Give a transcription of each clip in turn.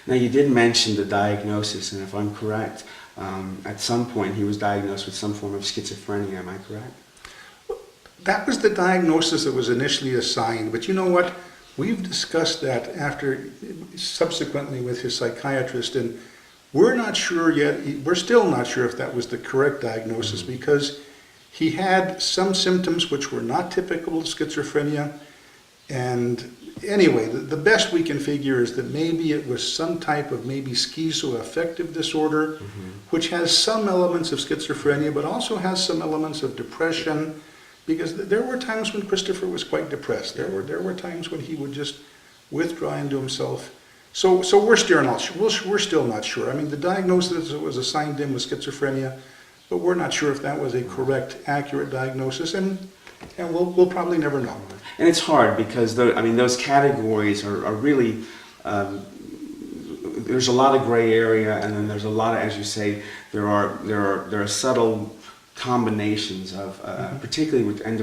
Now, you did mention the diagnosis, and if I'm correct, at some point he was diagnosed with some form of schizophrenia, am I correct? That was the diagnosis that was initially assigned, but you know what? We've discussed that subsequently with his psychiatrist, and we're not sure yet, we're still not sure if that was the correct diagnosis, because he had some symptoms which were not typical of schizophrenia. And anyway, the best we can figure is that maybe it was some type of maybe schizoaffective disorder, which has some elements of schizophrenia, but also has some elements of depression, because there were times when Christopher was quite depressed. There were times when he would just withdraw into himself. So we're still not sure. I mean, the diagnosis that was assigned to him was schizophrenia, but we're not sure if that was a correct, accurate diagnosis, and we'll probably never know. And it's hard because those categories are really, there's a lot of gray area, and then there's a lot of, as you say, there are subtle combinations of, particularly with, and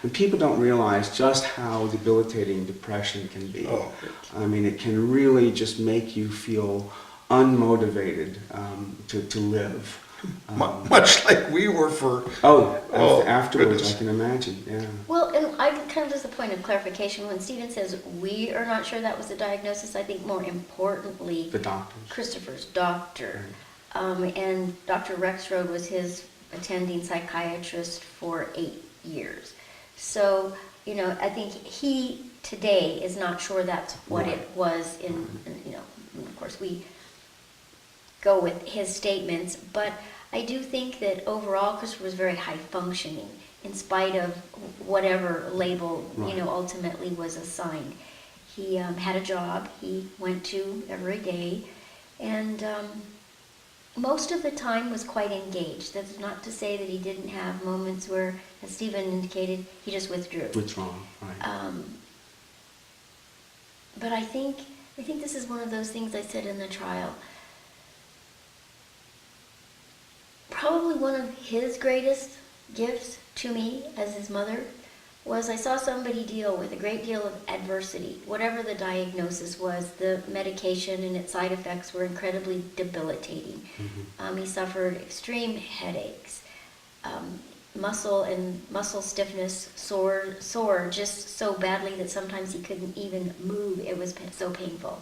when people don't realize just how debilitating depression can be. Oh. I mean, it can really just make you feel unmotivated to live. Much like we were for... Afterwards, goodness. I can imagine, yeah. Well, and I kind of just a point of clarification. When Stephen says we are not sure that was the diagnosis, I think more importantly, The doctors. Christopher's doctor. And Dr. Rexroad was his attending psychiatrist for 8 years. So, you know, I think he today is not sure that's what Right. it was you know, of course we go with his statements, but I do think that overall Christopher was very high functioning in spite of whatever label, Right. you know, ultimately was assigned. He had a job he went to every day, and most of the time was quite engaged. That's not to say that he didn't have moments where, as Stephen indicated, he just withdrew. Withdrawn, right. But I think this is one of those things I said in the trial. Probably one of his greatest gifts to me as his mother was I saw somebody deal with a great deal of adversity. Whatever the diagnosis was, the medication and its side effects were incredibly debilitating. He suffered extreme headaches, muscle stiffness, sore just so badly that sometimes he couldn't even move. It was so painful.